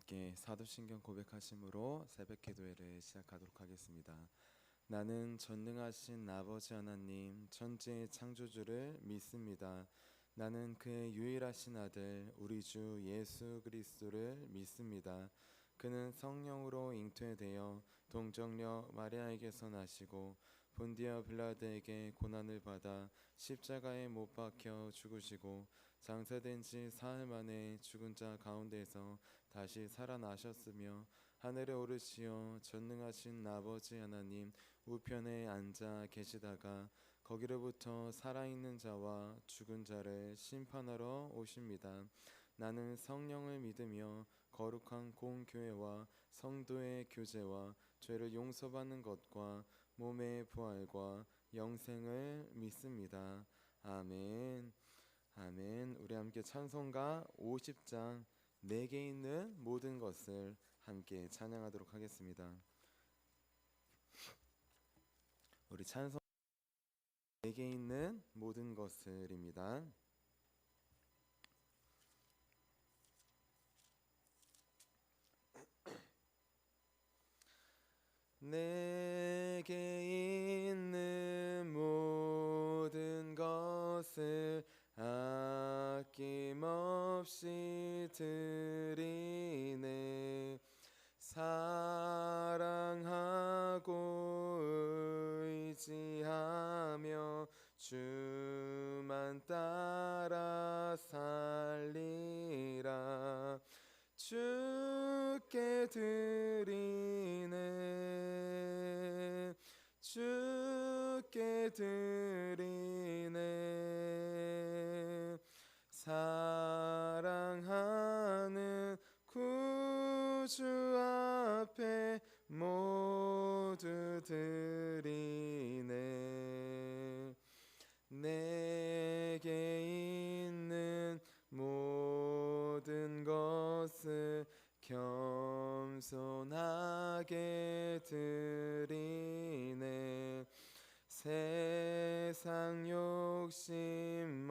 함께 사도신경 고백하심으로 새벽 기도회를 시작하도록 하겠습니다. 나는 전능하신 아버지 하나님 천지의 창조주를 믿습니다. 나는 그의 유일하신 아들 우리 주 예수 그리스도를 믿습니다. 그는 성령으로 잉태되어 동정녀 마리아에게서 나시고 본디오 빌라도에게 고난을 받아 십자가에 못 박혀 죽으시고 장사된 지 사흘 만에 죽은 자 가운데서 다시 살아나셨으며 하늘에 오르시어 전능하신 아버지 하나님 우편에 앉아 계시다가 거기로부터 살아있는 자와 죽은 자를 심판하러 오십니다. 나는 성령을 믿으며 거룩한 공교회와 성도의 교제와 죄를 용서받는 것과 몸의 부활과 영생을 믿습니다. 아멘. 아멘. 우리 함께 찬송가 50장 내게 있는 모든 것을 함께 찬양하도록 하겠습니다. 우리 찬송 내게 있는 모든 것을입니다. 내게 있는 모든 것을 아낌없이 드리네. 사랑하고 의지하며 주만 따라 살리라. 주께 드리네. 주께 드리네. 사랑하는 구주 앞에 모두 드리네. 내게 있는 모든 것을 겸손하게 드리네. 세상 욕심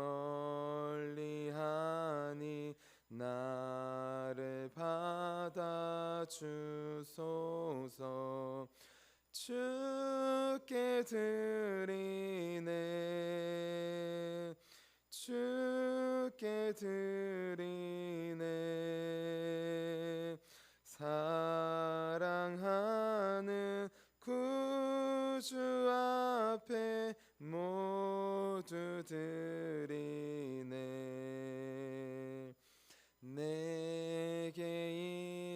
멀리하니 나를 받아주소서. 주께 드리네. 주께 드리네. 사랑하는 구주 앞에 모두 드리네. 내게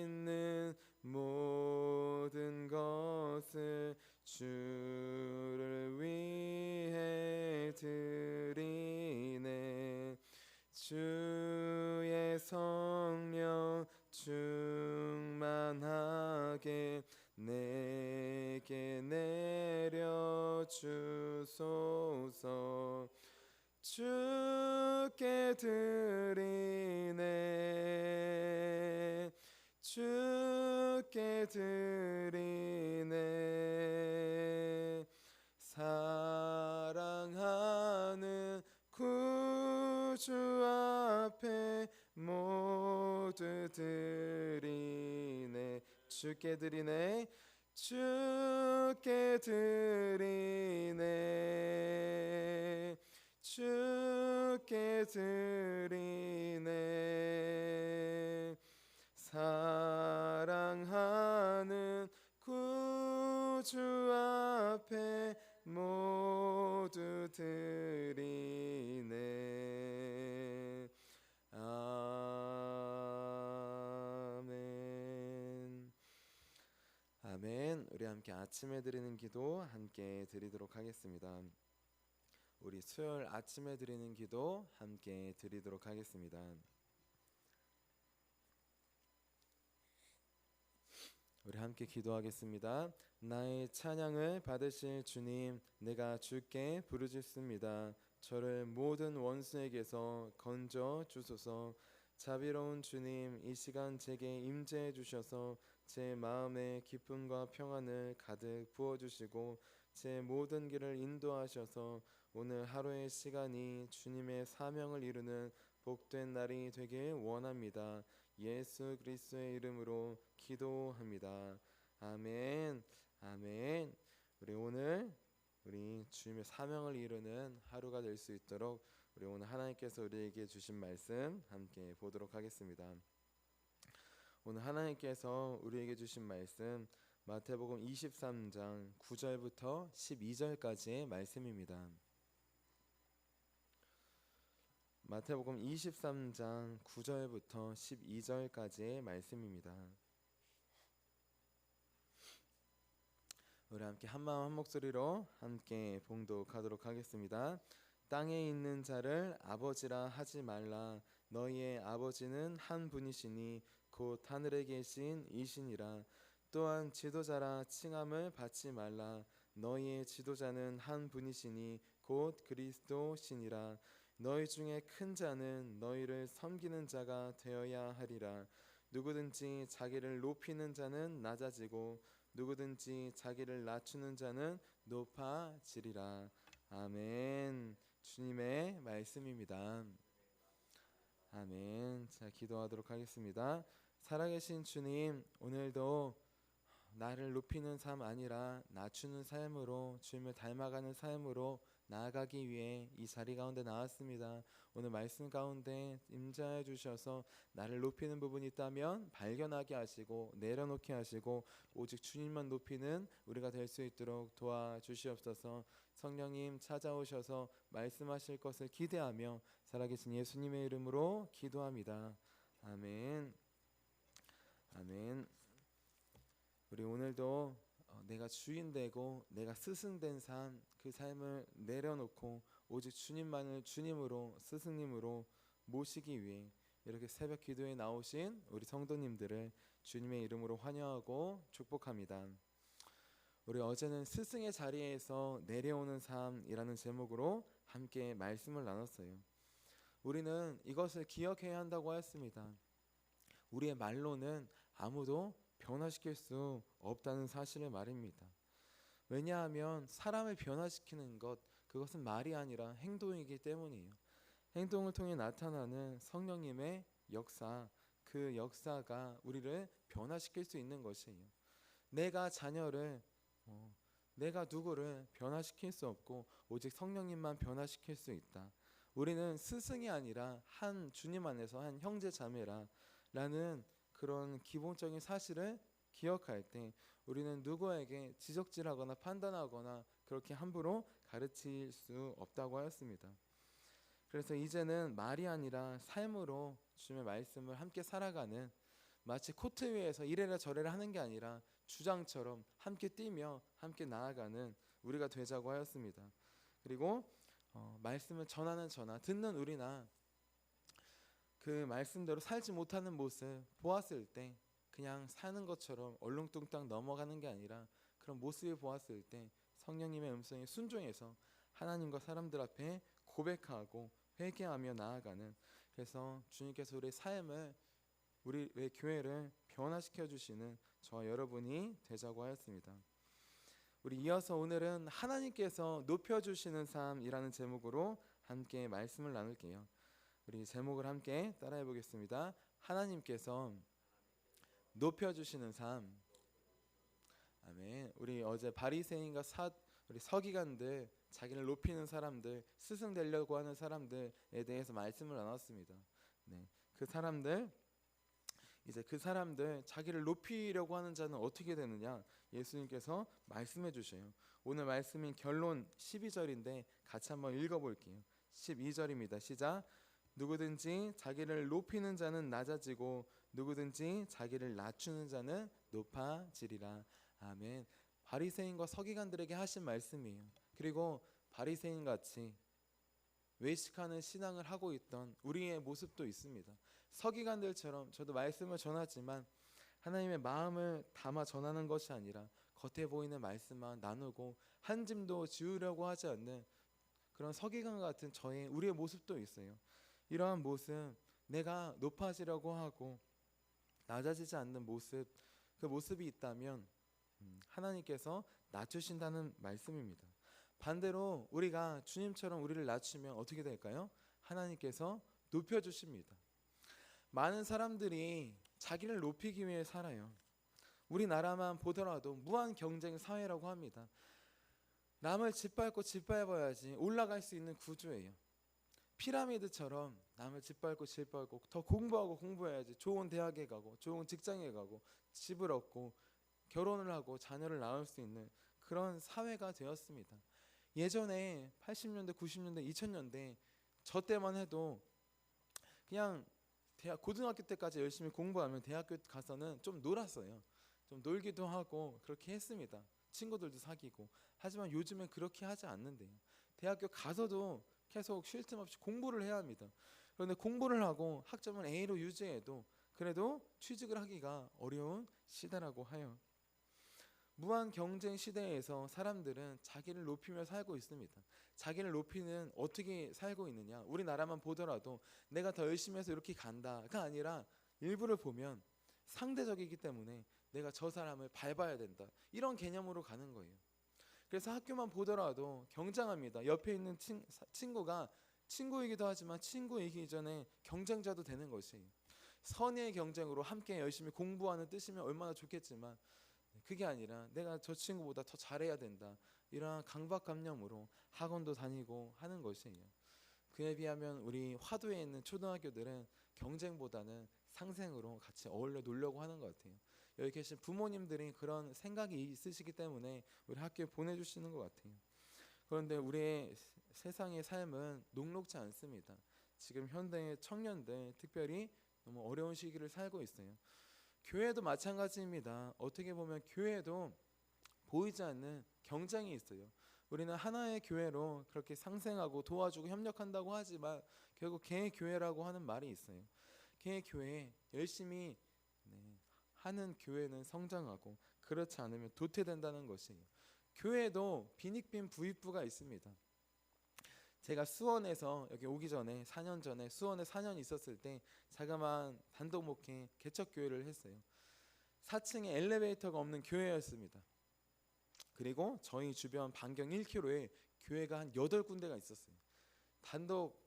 있는 모든 것을 주를 위해 드리네. 주의 성령 충만하게 내게 내려주소서. 주께 드리네. 주께 드리네. 사랑하는 구주 앞에 모두 드리네. 주께 드리네. 주께 드리네. 주께 드리네. 사랑하는 구주 앞에 모두 드리네. 아멘. 아멘. 우리 함께 아침에 드리는 기도 함께 드리도록 하겠습니다. 우리 수요일 아침에 드리는 기도 함께 드리도록 하겠습니다. 우리 함께 기도하겠습니다. 나의 찬양을 받으실 주님, 내가 주께 부르짖습니다. 저를 모든 원수에게서 건져 주소서. 자비로운 주님, 이 시간 제게 임재해 주셔서 제 마음에 기쁨과 평안을 가득 부어주시고 제 모든 길을 인도하셔서 오늘 하루의 시간이 주님의 사명을 이루는 복된 날이 되길 원합니다. 예수 그리스도의 이름으로 기도합니다. 아멘. 아멘. 우리 오늘 우리 주님의 사명을 이루는 하루가 될 수 있도록 우리 오늘 하나님께서 우리에게 주신 말씀 함께 보도록 하겠습니다. 오늘 하나님께서 우리에게 주신 말씀 마태복음 23장 9절부터 12절까지의 말씀입니다. 마태복음 23장 9절부터 12절까지의 말씀입니다. 우리 함께 한마음 한목소리로 함께 봉독하도록 하겠습니다. 땅에 있는 자를 아버지라 하지 말라. 너희의 아버지는 한 분이시니 곧 하늘에 계신 이시니라. 또한 지도자라 칭함을 받지 말라. 너희의 지도자는 한 분이시니 곧 그리스도시니라. 너희 중에 큰 자는 너희를 섬기는 자가 되어야 하리라. 누구든지 자기를 높이는 자는 낮아지고 누구든지 자기를 낮추는 자는 높아지리라. 아멘. 주님의 말씀입니다. 아멘. 자, 기도하도록 하겠습니다. 살아계신 주님, 오늘도 나를 높이는 삶 아니라 낮추는 삶으로 주님을 닮아가는 삶으로 나아가기 위해 이 자리 가운데 나왔습니다. 오늘 말씀 가운데 임재해 주셔서 나를 높이는 부분이 있다면 발견하게 하시고 내려놓게 하시고 오직 주님만 높이는 우리가 될 수 있도록 도와주시옵소서. 성령님 찾아오셔서 말씀하실 것을 기대하며 살아계신 예수님의 이름으로 기도합니다. 아멘. 아멘. 우리 오늘도 내가 주인 되고 내가 스승된 삶, 그 삶을 내려놓고 오직 주님만을 주님으로 스승님으로 모시기 위해 이렇게 새벽 기도에 나오신 우리 성도님들을 주님의 이름으로 환영하고 축복합니다. 우리 어제는 스승의 자리에서 내려오는 삶이라는 제목으로 함께 말씀을 나눴어요. 우리는 이것을 기억해야 한다고 하였습니다. 우리의 말로는 아무도 변화시킬 수 없다는 사실을 말입니다. 왜냐하면 사람을 변화시키는 것, 그것은 말이 아니라 행동이기 때문이에요. 행동을 통해 나타나는 성령님의 역사, 그 역사가 우리를 변화시킬 수 있는 것이에요. 내가 자녀를 내가 누구를 변화시킬 수 없고 오직 성령님만 변화시킬 수 있다. 우리는 스승이 아니라 한 주님 안에서 한 형제 자매라 라는 그런 기본적인 사실을 기억할 때 우리는 누구에게 지적질하거나 판단하거나 그렇게 함부로 가르칠 수 없다고 하였습니다. 그래서 이제는 말이 아니라 삶으로 주님의 말씀을 함께 살아가는, 마치 코트 위에서 이래라 저래라 하는 게 아니라 주장처럼 함께 뛰며 함께 나아가는 우리가 되자고 하였습니다. 그리고 말씀을 전하는 저나 듣는 우리나 그 말씀대로 살지 못하는 모습 보았을 때 그냥 사는 것처럼 얼렁뚱땅 넘어가는 게 아니라 그런 모습을 보았을 때 성령님의 음성에 순종해서 하나님과 사람들 앞에 고백하고 회개하며 나아가는, 그래서 주님께서 우리의 삶을, 우리의 교회를 변화시켜 주시는 저와 여러분이 되자고 하였습니다. 우리 이어서 오늘은 하나님께서 높여주시는 삶이라는 제목으로 함께 말씀을 나눌게요. 우리 제목을 함께 따라해 보겠습니다. 하나님께서 높여주시는 삶. 아멘. 우리 어제 바리새인과 우리 서기관들, 자기를 높이는 사람들, 스승 되려고 하는 사람들에 대해서 말씀을 나눴습니다. 네, 그 사람들, 이제 그 사람들 자기를 높이려고 하는 자는 어떻게 되느냐 예수님께서 말씀해 주셔요. 오늘 말씀인 결론 12절인데 같이 한번 읽어볼게요. 12절입니다. 시작. 누구든지 자기를 높이는 자는 낮아지고 누구든지 자기를 낮추는 자는 높아지리라. 아멘. 바리새인과 서기관들에게 하신 말씀이에요. 그리고 바리새인같이 외식하는 신앙을 하고 있던 우리의 모습도 있습니다. 서기관들처럼 저도 말씀을 전하지만 하나님의 마음을 담아 전하는 것이 아니라 겉에 보이는 말씀만 나누고 한 짐도 지우려고 하지 않는 그런 서기관 같은 우리의 모습도 있어요. 이러한 모습, 내가 높아지려고 하고 낮아지지 않는 모습, 그 모습이 있다면 하나님께서 낮추신다는 말씀입니다. 반대로 우리가 주님처럼 우리를 낮추면 어떻게 될까요? 하나님께서 높여주십니다. 많은 사람들이 자기를 높이기 위해 살아요. 우리나라만 보더라도 무한 경쟁 사회라고 합니다. 남을 짓밟고 짓밟아야지 올라갈 수 있는 구조예요. 피라미드처럼 남을 짓밟고 짓밟고 더 공부하고 공부해야지 좋은 대학에 가고 좋은 직장에 가고 집을 얻고 결혼을 하고 자녀를 낳을 수 있는 그런 사회가 되었습니다. 예전에 80년대, 90년대, 2000년대 저 때만 해도 그냥 고등학교 때까지 열심히 공부하면 대학교 가서는 좀 놀았어요. 좀 놀기도 하고 그렇게 했습니다. 친구들도 사귀고. 하지만 요즘엔 그렇게 하지 않는데요. 대학교 가서도 계속 쉴 틈 없이 공부를 해야 합니다. 그런데 공부를 하고 학점을 A로 유지해도 그래도 취직을 하기가 어려운 시대라고 해요. 무한 경쟁 시대에서 사람들은 자기를 높이며 살고 있습니다. 자기를 높이는 어떻게 살고 있느냐? 우리나라만 보더라도 내가 더 열심히 해서 이렇게 간다가 아니라 일부를 보면 상대적이기 때문에 내가 저 사람을 밟아야 된다. 이런 개념으로 가는 거예요. 그래서 학교만 보더라도 경쟁합니다. 옆에 있는 친구가 친구이기도 하지만 친구이기 전에 경쟁자도 되는 것이에요. 선의의 경쟁으로 함께 열심히 공부하는 뜻이면 얼마나 좋겠지만 그게 아니라 내가 저 친구보다 더 잘해야 된다. 이러한 강박관념으로 학원도 다니고 하는 것이에요. 그에 비하면 우리 화도에 있는 초등학교들은 경쟁보다는 상생으로 같이 어울려 놀려고 하는 것 같아요. 여기 계신 부모님들이 그런 생각이 있으시기 때문에 우리 학교에 보내주시는 것 같아요. 그런데 우리의 세상의 삶은 녹록지 않습니다. 지금 현대의 청년들 특별히 너무 어려운 시기를 살고 있어요. 교회도 마찬가지입니다. 어떻게 보면 교회도 보이지 않는 경쟁이 있어요. 우리는 하나의 교회로 그렇게 상생하고 도와주고 협력한다고 하지만 결국 개교회라고 하는 말이 있어요. 개교회 열심히 하는 교회는 성장하고 그렇지 않으면 도태된다는 것이에요. 교회도 빈익빈 부익부가 있습니다. 제가 수원에서 여기 오기 전에 4년 전에 수원에 4년 있었을 때 자그마한 단독 목회 개척교회를 했어요. 4층에 엘리베이터가 없는 교회였습니다. 그리고 저희 주변 반경 1km에 교회가 한 8군데가 있었어요. 단독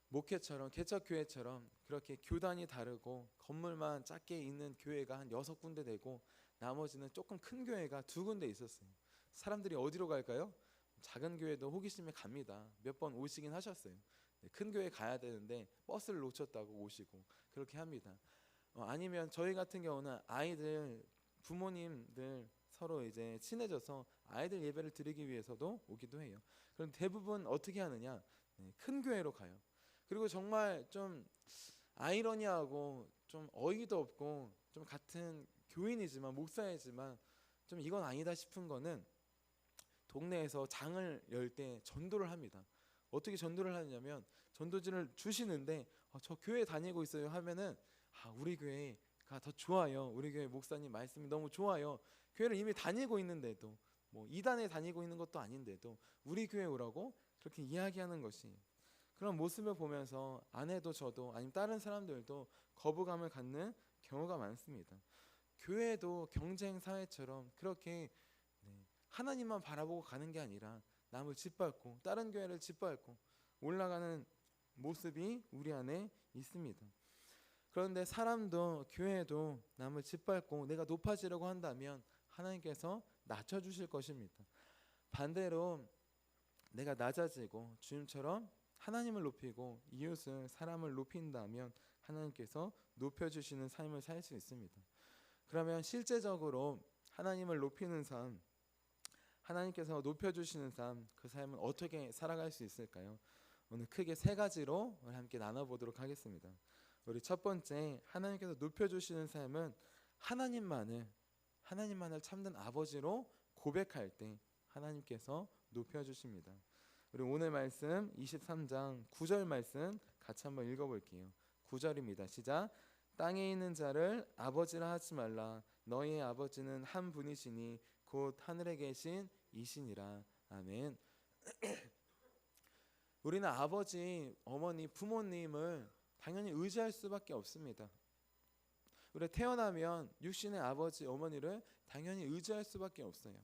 목회처럼 개척교회처럼 그렇게 교단이 다르고 건물만 작게 있는 교회가 한 6군데 되고 나머지는 조금 큰 교회가 2군데 있었어요. 사람들이 어디로 갈까요? 작은 교회도 호기심에 갑니다. 몇 번 오시긴 하셨어요. 큰 교회 가야 되는데 버스를 놓쳤다고 오시고 그렇게 합니다. 아니면 저희 같은 경우는 아이들 부모님들 서로 이제 친해져서 아이들 예배를 드리기 위해서도 오기도 해요. 그럼 대부분 어떻게 하느냐? 큰 교회로 가요. 그리고 정말 좀 아이러니하고 좀 어이도 없고 좀 같은 교인이지만 목사이지만 좀 이건 아니다 싶은 거는 동네에서 장을 열 때 전도를 합니다. 어떻게 전도를 하냐면 전도지를 주시는데 저 교회 다니고 있어요 하면은 우리 교회가 더 좋아요. 우리 교회 목사님 말씀이 너무 좋아요. 교회를 이미 다니고 있는데도 뭐 이단에 다니고 있는 것도 아닌데도 우리 교회 오라고 그렇게 이야기하는 것이 그런 모습을 보면서 아내도 저도 아니면 다른 사람들도 거부감을 갖는 경우가 많습니다. 교회도 경쟁 사회처럼 그렇게 하나님만 바라보고 가는 게 아니라 남을 짓밟고 다른 교회를 짓밟고 올라가는 모습이 우리 안에 있습니다. 그런데 사람도 교회도 남을 짓밟고 내가 높아지려고 한다면 하나님께서 낮춰주실 것입니다. 반대로 내가 낮아지고 주님처럼 하나님을 높이고 이웃을 사람을 높인다면 하나님께서 높여주시는 삶을 살 수 있습니다. 그러면 실제적으로 하나님을 높이는 삶, 하나님께서 높여주시는 삶, 그 삶은 어떻게 살아갈 수 있을까요? 오늘 크게 3가지로 함께 나눠보도록 하겠습니다. 우리 첫 번째, 하나님께서 높여주시는 삶은 하나님만을 참된 아버지로 고백할 때 하나님께서 높여주십니다. 우리 오늘 말씀 23장 9절 말씀 같이 한번 읽어볼게요. 9절입니다. 시작. 땅에 있는 자를 아버지라 하지 말라. 너희의 아버지는 한 분이시니 곧 하늘에 계신 이시니라. 아멘. 우리는 아버지, 어머니, 부모님을 당연히 의지할 수밖에 없습니다. 우리 태어나면 육신의 아버지, 어머니를 당연히 의지할 수밖에 없어요.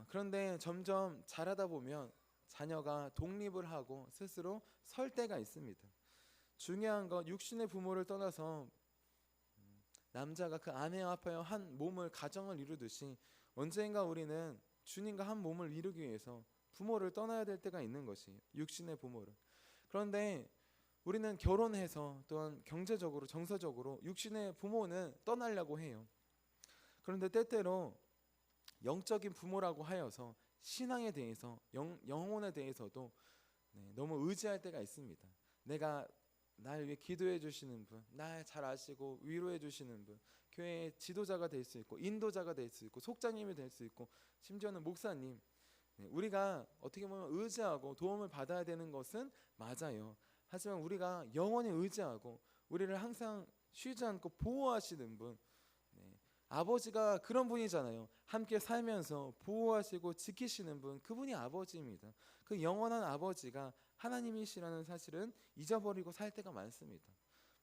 그런데 점점 자라다 보면 자녀가 독립을 하고 스스로 설 때가 있습니다. 중요한 건 육신의 부모를 떠나서 남자가 그 아내와 합하여 한 몸을 가정을 이루듯이 언젠가 우리는 주님과 한 몸을 이루기 위해서 부모를 떠나야 될 때가 있는 것이에요. 육신의 부모를. 그런데 우리는 결혼해서 또한 경제적으로 정서적으로 육신의 부모는 떠나려고 해요. 그런데 때때로 영적인 부모라고 하여서 신앙에 대해서 영혼에 대해서도 너무 의지할 때가 있습니다. 내가 날 위해 기도해 주시는 분, 날 잘 아시고 위로해 주시는 분, 교회의 지도자가 될 수 있고 인도자가 될 수 있고 속장님이 될 수 있고 심지어는 목사님, 우리가 어떻게 보면 의지하고 도움을 받아야 되는 것은 맞아요. 하지만 우리가 영원히 의지하고 우리를 항상 쉬지 않고 보호하시는 분, 아버지가 그런 분이잖아요. 함께 살면서 보호하시고 지키시는 분, 그분이 아버지입니다. 그 영원한 아버지가 하나님이시라는 사실은 잊어버리고 살 때가 많습니다.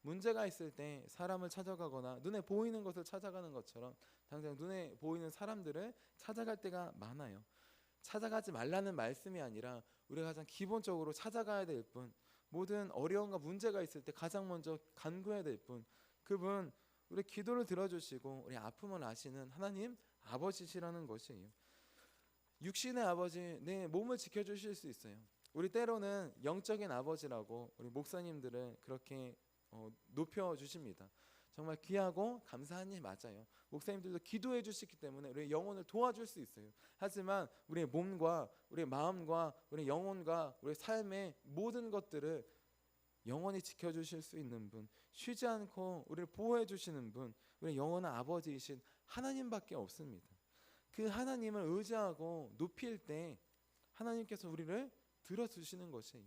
문제가 있을 때 사람을 찾아가거나 눈에 보이는 것을 찾아가는 것처럼 당장 눈에 보이는 사람들을 찾아갈 때가 많아요. 찾아가지 말라는 말씀이 아니라 우리가 가장 기본적으로 찾아가야 될 분, 모든 어려움과 문제가 있을 때 가장 먼저 간구해야 될 분, 그분 우리 기도를 들어주시고 우리 아픔을 아시는 하나님 아버지시라는 것이에요. 육신의 아버지, 내 몸을 지켜주실 수 있어요. 우리 때로는 영적인 아버지라고 우리 목사님들을 그렇게 높여주십니다. 정말 귀하고 감사한 일 맞아요. 목사님들도 기도해 주시기 때문에 우리의 영혼을 도와줄 수 있어요. 하지만 우리의 몸과 우리의 마음과 우리의 영혼과 우리의 삶의 모든 것들을 영원히 지켜주실 수 있는 분, 쉬지 않고 우리를 보호해 주시는 분, 우리 영원한 아버지이신 하나님밖에 없습니다. 그 하나님을 의지하고 높일 때 하나님께서 우리를 들어주시는 것이에요.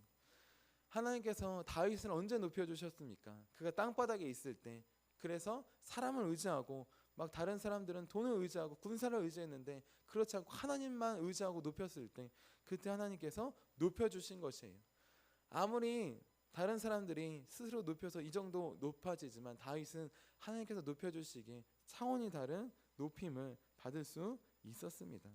하나님께서 다윗을 언제 높여주셨습니까? 그가 땅바닥에 있을 때. 그래서 사람을 의지하고 막 다른 사람들은 돈을 의지하고 군사를 의지했는데 그렇지 않고 하나님만 의지하고 높였을 때 그때 하나님께서 높여주신 것이에요. 아무리 다른 사람들이 스스로 높여서 이 정도 높아지지만 다윗은 하나님께서 높여주시기에 차원이 다른 높임을 받을 수 있었습니다.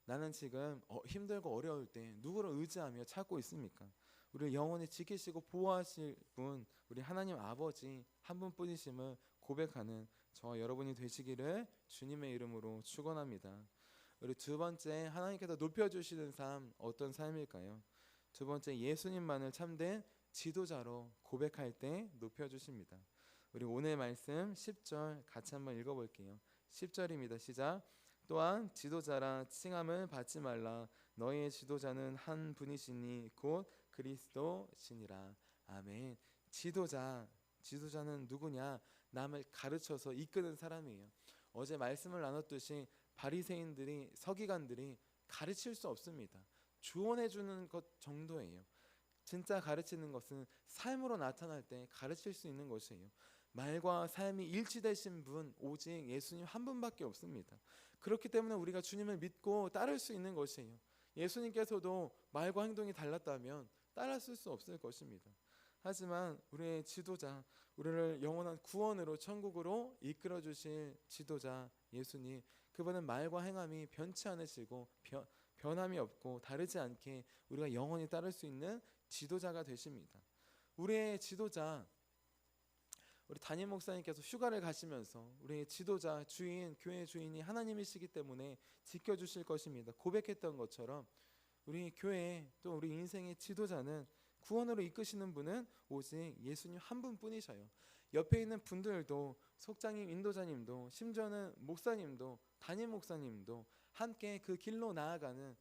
나는 지금 힘들고 어려울 때 누구를 의지하며 찾고 있습니까? 우리를 영원히 지키시고 보호하실 분, 우리 하나님 아버지 한 분뿐이심을 고백하는 저와 여러분이 되시기를 주님의 이름으로 축원합니다. 우리 두 번째, 하나님께서 높여주시는 삶, 어떤 삶일까요? 두 번째, 예수님만을 참된 지도자로 고백할 때 높여주십니다. 우리 오늘 말씀 10절 같이 한번 읽어볼게요. 10절입니다. 시작. 또한 지도자라 칭함을 받지 말라. 너희의 지도자는 한 분이시니 곧 그리스도시니라. 아멘. 지도자는 누구냐? 남을 가르쳐서 이끄는 사람이에요. 어제 말씀을 나눴듯이 바리새인들이, 서기관들이 가르칠 수 없습니다. 조언해 주는 것 정도예요. 진짜 가르치는 것은 삶으로 나타날 때 가르칠 수 있는 것이에요. 말과 삶이 일치되신 분 오직 예수님 한 분밖에 없습니다. 그렇기 때문에 우리가 주님을 믿고 따를 수 있는 것이에요. 예수님께서도 말과 행동이 달랐다면 따랐을 수 없을 것입니다. 하지만 우리의 지도자, 우리를 영원한 구원으로 천국으로 이끌어 주실 지도자 예수님, 그분은 말과 행함이 변치 않으시고 변함이 없고 다르지 않게 우리가 영원히 따를 수 있는 지도자가 되십니다. 우리의 지도자, 우리 담임 목사님께서 휴가를 가시면서 우리의 지도자, 주인, 교회 주인이 하나님이시기 때문에 지켜주실 것입니다. 고백했던 것처럼 우리 교회 또 우리 인생의 지도자는 구원으로 이끄시는 분은 오직 예수님 한 분뿐이셔요. 옆에 있는 분들도 속장님, 인도자님도 심지어는 목사님도 담임 목사님도 함께 그 길로 나아가는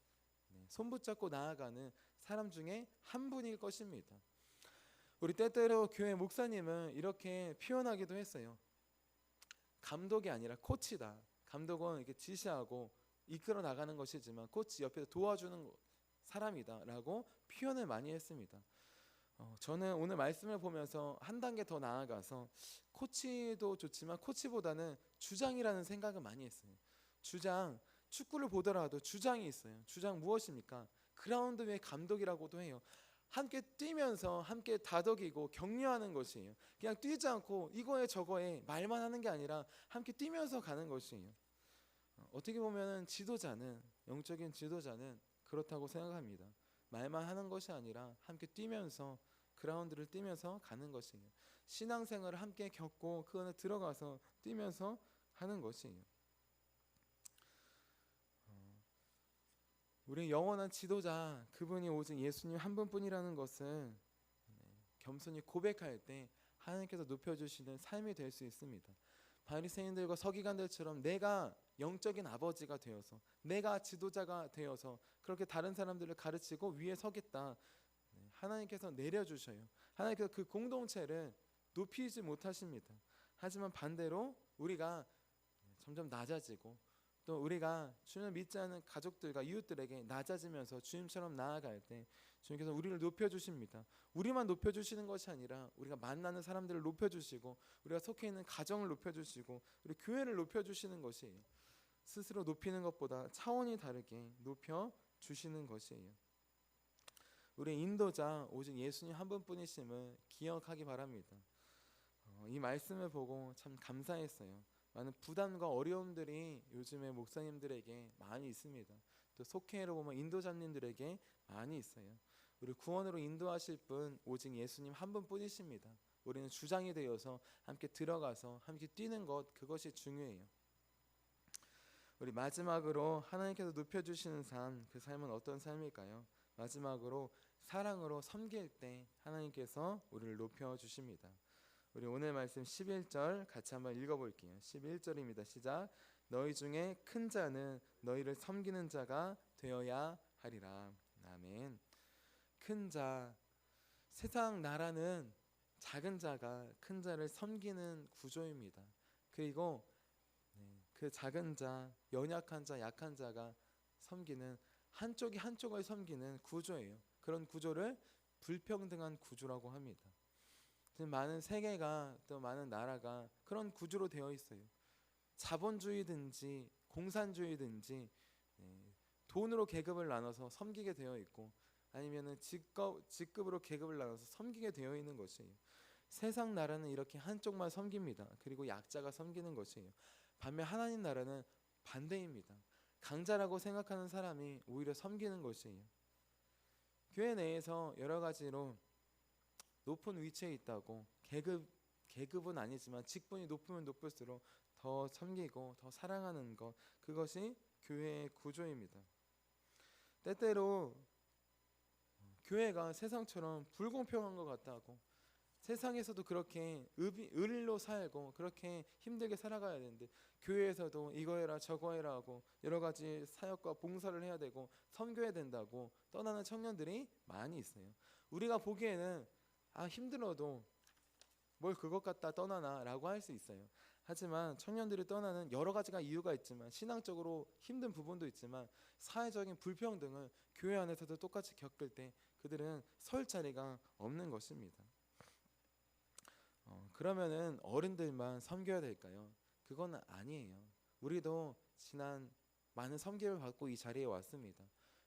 손붙잡고 나아가는 사람 중에 한 분일 것입니다. 우리 때때로 교회 목사님은 이렇게 표현하기도 했어요. 감독이 아니라 코치다. 감독은 이렇게 지시하고 이끌어 나가는 것이지만 코치 옆에서 도와주는 사람이다라고 표현을 많이 했습니다. 저는 오늘 말씀을 보면서 한 단계 더 나아가서 코치도 좋지만 코치보다는 주장이라는 생각을 많이 했어요. 주장, 축구를 보더라도 주장이 있어요. 주장 무엇입니까? 그라운드 위의 감독이라고도 해요. 함께 뛰면서 함께 다독이고 격려하는 것이에요. 그냥 뛰지 않고 이거에 저거에 말만 하는 게 아니라 함께 뛰면서 가는 것이에요. 어떻게 보면 지도자는, 영적인 지도자는 그렇다고 생각합니다. 말만 하는 것이 아니라 함께 뛰면서 그라운드를 뛰면서 가는 것이에요. 신앙생활을 함께 겪고 그 안에 들어가서 뛰면서 하는 것이에요. 우리의 영원한 지도자, 그분이 오직 예수님 한 분뿐이라는 것을 겸손히 고백할 때 하나님께서 높여주시는 삶이 될 수 있습니다. 바리새인들과 서기관들처럼 내가 영적인 아버지가 되어서, 내가 지도자가 되어서 그렇게 다른 사람들을 가르치고 위에 서겠다, 하나님께서 내려주셔요. 하나님께서 그 공동체를 높이지 못하십니다. 하지만 반대로 우리가 점점 낮아지고, 또 우리가 주님을 믿지 않은 가족들과 이웃들에게 낮아지면서 주님처럼 나아갈 때 주님께서 우리를 높여주십니다. 우리만 높여주시는 것이 아니라 우리가 만나는 사람들을 높여주시고, 우리가 속해 있는 가정을 높여주시고, 우리 교회를 높여주시는 것이에요. 스스로 높이는 것보다 차원이 다르게 높여주시는 것이에요. 우리 인도자 오직 예수님 한 분뿐이심을 기억하기 바랍니다. 이 말씀을 보고 참 감사했어요. 많은 부담과 어려움들이 요즘에 목사님들에게 많이 있습니다. 또 속회로 보면 인도자님들에게 많이 있어요. 우리 구원으로 인도하실 분 오직 예수님 한 분뿐이십니다. 우리는 주장이 되어서 함께 들어가서 함께 뛰는 것, 그것이 중요해요. 우리 마지막으로 하나님께서 높여주시는 삶, 그 삶은 어떤 삶일까요? 마지막으로 사랑으로 섬길 때 하나님께서 우리를 높여주십니다. 우리 오늘 말씀 11절 같이 한번 읽어볼게요. 11절입니다. 시작. 너희 중에 큰 자는 너희를 섬기는 자가 되어야 하리라. 아멘. 큰 자, 세상 나라는 작은 자가 큰 자를 섬기는 구조입니다. 그리고 그 작은 자, 연약한 자, 약한 자가 섬기는, 한쪽이 한쪽을 섬기는 구조예요. 그런 구조를 불평등한 구조라고 합니다. 지금 많은 세계가, 또 많은 나라가 그런 구조로 되어 있어요. 자본주의든지 공산주의든지 돈으로 계급을 나눠서 섬기게 되어 있고, 아니면은 직급으로 계급을 나눠서 섬기게 되어 있는 것이에요. 세상 나라는 이렇게 한쪽만 섬깁니다. 그리고 약자가 섬기는 것이에요. 반면 하나님 나라는 반대입니다. 강자라고 생각하는 사람이 오히려 섬기는 것이에요. 교회 내에서 여러 가지로 높은 위치에 있다고, 계급은 아니지만 직분이 높으면 높을수록 더 섬기고 더 사랑하는 것, 그것이 교회의 구조입니다. 때때로 교회가 세상처럼 불공평한 것 같다고, 세상에서도 그렇게 의리로 살고 그렇게 힘들게 살아가야 되는데 교회에서도 이거 해라 저거 해라 하고 여러 가지 사역과 봉사를 해야 되고 섬겨야 된다고 떠나는 청년들이 많이 있어요. 우리가 보기에는 힘들어도 뭘 그것 갖다 떠나나 라고 할 수 있어요. 하지만 청년들이 떠나는 여러 가지가 이유가 있지만, 신앙적으로 힘든 부분도 있지만, 사회적인 불평등을 교회 안에서도 똑같이 겪을 때 그들은 설 자리가 없는 것입니다. 그러면은 어른들만 섬겨야 될까요? 그건 아니에요. 우리도 지난 많은 섬김을 받고 이 자리에 왔습니다.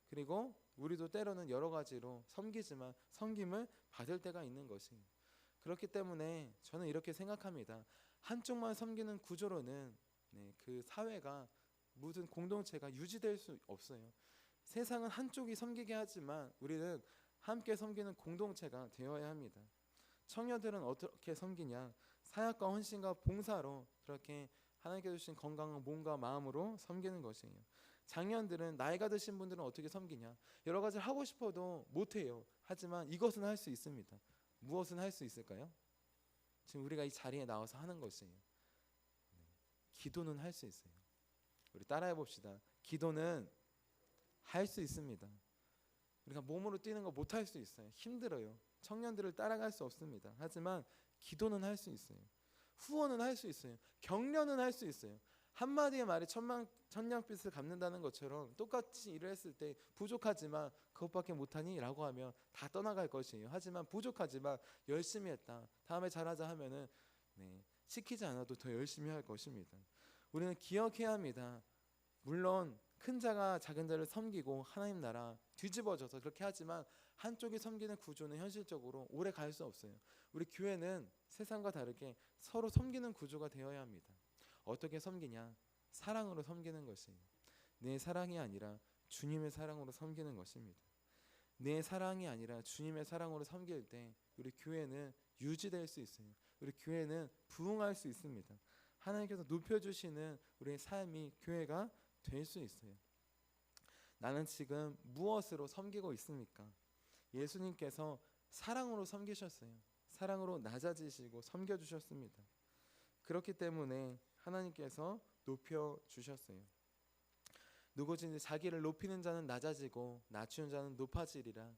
그리고 우리도 때로는 여러 가지로 섬기지만 섬김을 받을 때가 있는 것이에요. 그렇기 때문에 저는 이렇게 생각합니다. 한쪽만 섬기는 구조로는 그 사회가, 무슨 공동체가 유지될 수 없어요. 세상은 한쪽이 섬기게 하지만 우리는 함께 섬기는 공동체가 되어야 합니다. 청년들은 어떻게 섬기냐? 사역과 헌신과 봉사로 그렇게 하나님께서 주신 건강한 몸과 마음으로 섬기는 것이에요. 장년들은, 나이가 드신 분들은 어떻게 섬기냐? 여러 가지를 하고 싶어도 못해요. 하지만 이것은 할 수 있습니다. 무엇은 할 수 있을까요? 지금 우리가 이 자리에 나와서 하는 것이에요. 기도는 할 수 있어요. 우리 따라해 봅시다. 기도는 할 수 있습니다. 우리가 몸으로 뛰는 거 못 할 수 있어요. 힘들어요. 청년들을 따라갈 수 없습니다. 하지만 기도는 할 수 있어요. 후원은 할 수 있어요. 격려는 할 수 있어요. 한마디의 말이 천냥빚을 갚는다는 것처럼 똑같이 일을 했을 때 부족하지만 그것밖에 못하니? 라고 하면 다 떠나갈 것이에요. 하지만 부족하지만 열심히 했다, 다음에 잘하자 하면은 시키지 않아도 더 열심히 할 것입니다. 우리는 기억해야 합니다. 물론 큰 자가 작은 자를 섬기고 하나님 나라 뒤집어져서 그렇게 하지만 한쪽이 섬기는 구조는 현실적으로 오래 갈 수 없어요. 우리 교회는 세상과 다르게 서로 섬기는 구조가 되어야 합니다. 어떻게 섬기냐? 사랑으로 섬기는 것이에요. 내 사랑이 아니라 주님의 사랑으로 섬기는 것입니다. 내 사랑이 아니라 주님의 사랑으로 섬길 때 우리 교회는 유지될 수 있어요. 우리 교회는 부흥할 수 있습니다. 하나님께서 높여주시는 우리의 삶이 교회가 될 수 있어요. 나는 지금 무엇으로 섬기고 있습니까? 예수님께서 사랑으로 섬기셨어요. 사랑으로 낮아지시고 섬겨주셨습니다. 그렇기 때문에 하나님께서 높여주셨어요. 누구든지 자기를 높이는 자는 낮아지고 낮추는 자는 높아지리라.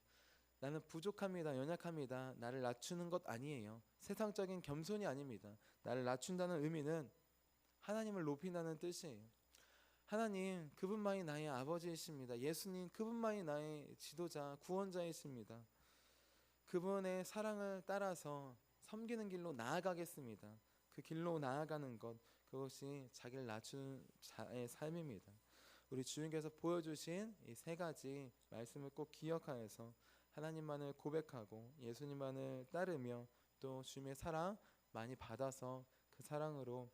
나는 부족합니다. 연약합니다. 나를 낮추는 것 아니에요. 세상적인 겸손이 아닙니다. 나를 낮춘다는 의미는 하나님을 높인다는 뜻이에요. 하나님 그분만이 나의 아버지이십니다. 예수님 그분만이 나의 지도자 구원자이십니다. 그분의 사랑을 따라서 섬기는 길로 나아가겠습니다. 그 길로 나아가는 것, 그것이 자기를 낮춘 자의 삶입니다. 우리 주님께서 보여주신 이 세 가지 말씀을 꼭 기억하여서 하나님만을 고백하고 예수님만을 따르며 또 주님의 사랑 많이 받아서 그 사랑으로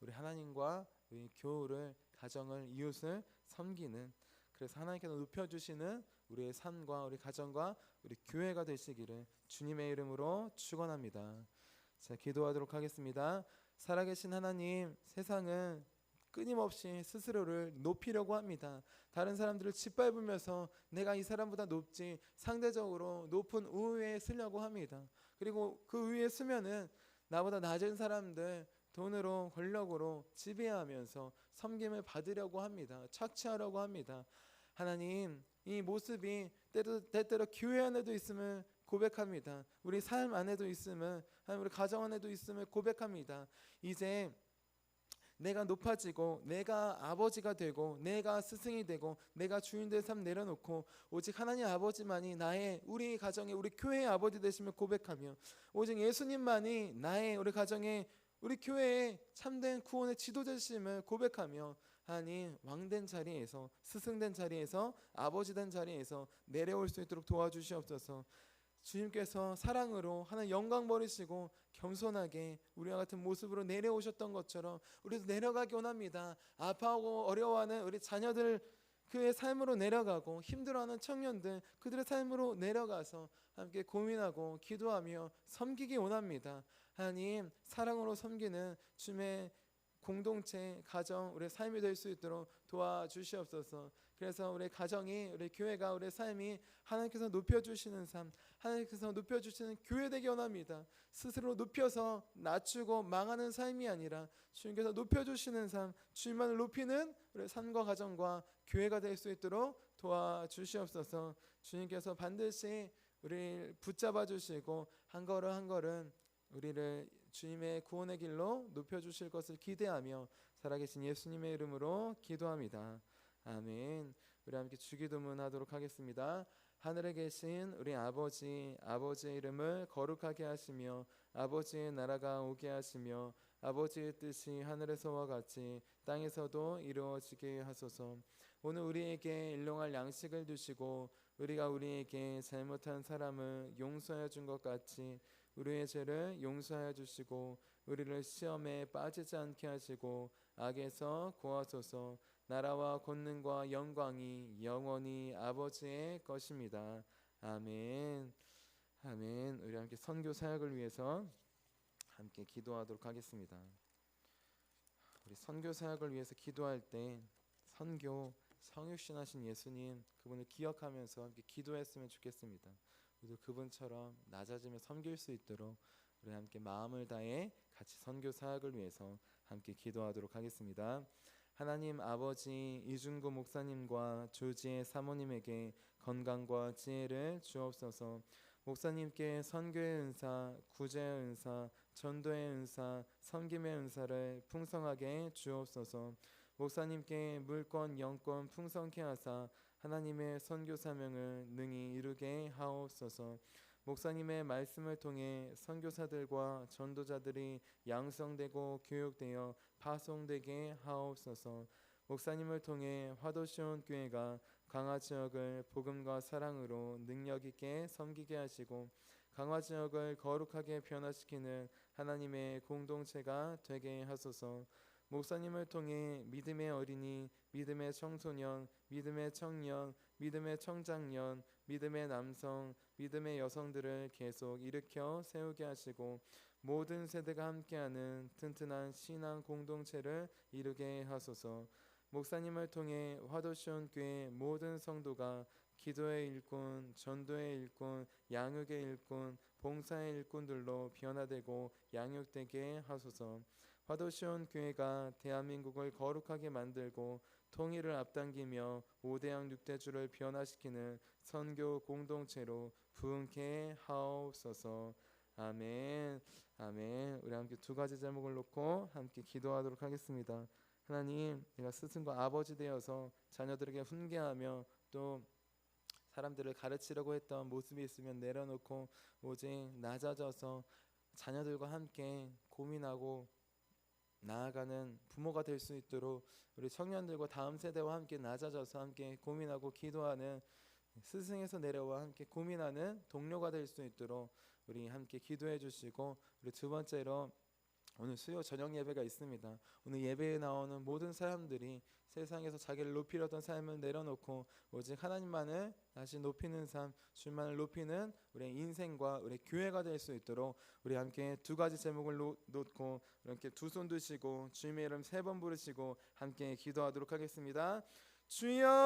우리 하나님과 우리 교우를, 가정을, 이웃을 섬기는, 그래서 하나님께서 높여주시는 우리의 삶과 우리 가정과 우리 교회가 되시기를 주님의 이름으로 축원합니다. 자, 기도하도록 하겠습니다. 살아계신 하나님, 세상은 끊임없이 스스로를 높이려고 합니다. 다른 사람들을 짓밟으면서 내가 이 사람보다 높지, 상대적으로 높은 우위에 쓰려고 합니다. 그리고 그 위에 쓰면은 나보다 낮은 사람들 돈으로, 권력으로 지배하면서 섬김을 받으려고 합니다. 착취하려고 합니다. 하나님, 이 모습이 때때로 교회 안에도 있음을 고백합니다. 우리 삶 안에도 있음을, 우리 가정 안에도 있음을 고백합니다. 이제 내가 높아지고 내가 아버지가 되고 내가 스승이 되고 내가 주인 될 삶 내려놓고 오직 하나님 아버지만이 나의, 우리 가정의, 우리 교회의 아버지 되심을 고백하며 오직 예수님만이 나의, 우리 가정의, 우리 교회의 참된 구원의 지도자심을 고백하며 하나님 왕된 자리에서, 스승된 자리에서, 아버지된 자리에서 내려올 수 있도록 도와주시옵소서. 주님께서 사랑으로 하나님 영광 버리시고 겸손하게 우리와 같은 모습으로 내려오셨던 것처럼 우리도 내려가기 원합니다. 아파하고 어려워하는 우리 자녀들, 그의 삶으로 내려가고 힘들어하는 청년들, 그들의 삶으로 내려가서 함께 고민하고 기도하며 섬기기 원합니다. 하나님, 사랑으로 섬기는 주님의 공동체, 가정, 우리의 삶이 될 수 있도록 도와주시옵소서. 그래서 우리 가정이, 우리 교회가, 우리의 삶이 하나님께서 높여주시는 삶, 하나님께서 높여주시는 교회 되기 원합니다. 스스로 높여서 낮추고 망하는 삶이 아니라 주님께서 높여주시는 삶, 주님만을 높이는 우리 삶과 가정과 교회가 될 수 있도록 도와주시옵소서. 주님께서 반드시 우리를 붙잡아 주시고 한 걸음 한 걸음 우리를 주님의 구원의 길로 높여주실 것을 기대하며 살아계신 예수님의 이름으로 기도합니다. 아멘. 우리 함께 주기도문 하도록 하겠습니다. 하늘에 계신 우리 아버지, 아버지의 이름을 거룩하게 하시며 아버지의 나라가 오게 하시며 아버지의 뜻이 하늘에서와 같이 땅에서도 이루어지게 하소서. 오늘 우리에게 일용할 양식을 주시고 우리가 우리에게 잘못한 사람을 용서해 준 것 같이 우리의 죄를 용서하여 주시고 우리를 시험에 빠지지 않게 하시고 악에서 구하소서. 나라와 권능과 영광이 영원히 아버지의 것입니다. 아멘. 아멘. 우리 함께 선교 사역을 위해서 함께 기도하도록 하겠습니다. 우리 선교 사역을 위해서 기도할 때 선교 성육신하신 예수님, 그분을 기억하면서 함께 기도했으면 좋겠습니다. 우리도 그분처럼 낮아지며 섬길 수 있도록 우리 함께 마음을 다해 같이 선교 사역을 위해서 함께 기도하도록 하겠습니다. 하나님 아버지, 이중구 목사님과 조지의 사모님에게 건강과 지혜를 주옵소서. 목사님께 선교의 은사, 구제의 은사, 전도의 은사, 섬김의 은사를 풍성하게 주옵소서. 목사님께 물권, 영권 풍성케 하사 하나님의 선교 사명을 능히 이루게 하옵소서. 목사님의 말씀을 통해 선교사들과 전도자들이 양성되고 교육되어 파송되게 하옵소서. 목사님을 통해 화도시온 교회가 강화 지역을 복음과 사랑으로 능력 있게 섬기게 하시고 강화 지역을 거룩하게 변화시키는 하나님의 공동체가 되게 하소서. 목사님을 통해 믿음의 어린이, 믿음의 청소년, 믿음의 청년, 믿음의 청장년, 믿음의 남성, 믿음의 여성들을 계속 일으켜 세우게 하시고 모든 세대가 함께하는 튼튼한 신앙 공동체를 이루게 하소서. 목사님을 통해 화도시온 교회 모든 성도가 기도의 일꾼, 전도의 일꾼, 양육의 일꾼, 봉사의 일꾼들로 변화되고 양육되게 하소서. 화도시온 교회가 대한민국을 거룩하게 만들고 통일을 앞당기며 5대양 6대주를 변화시키는 선교 공동체로 부흥케 하옵소서. 아멘. 아멘. 우리 함께 두 가지 제목을 놓고 함께 기도하도록 하겠습니다. 하나님, 내가 스승과 아버지 되어서 자녀들에게 훈계하며 또 사람들을 가르치려고 했던 모습이 있으면 내려놓고 오직 낮아져서 자녀들과 함께 고민하고 나아가는 부모가 될 수 있도록 우리 청년들과 다음 세대와 함께 낮아져서 함께 고민하고 기도하는 스승에서 내려와 함께 고민하는 동료가 될 수 있도록 우리 함께 기도해 주시고, 우리 두 번째로 오늘 수요 저녁 예배가 있습니다. 오늘 예배에 나오는 모든 사람들이 세상에서 자기를 높이려던 삶을 내려놓고 오직 하나님만을 다시 높이는 삶, 주만을 높이는 우리의 인생과 우리 교회가 될 수 있도록 우리 함께 두 가지 제목을 놓고 이렇게 두 손 드시고 주님의 이름 3번 부르시고 함께 기도하도록 하겠습니다. 주여!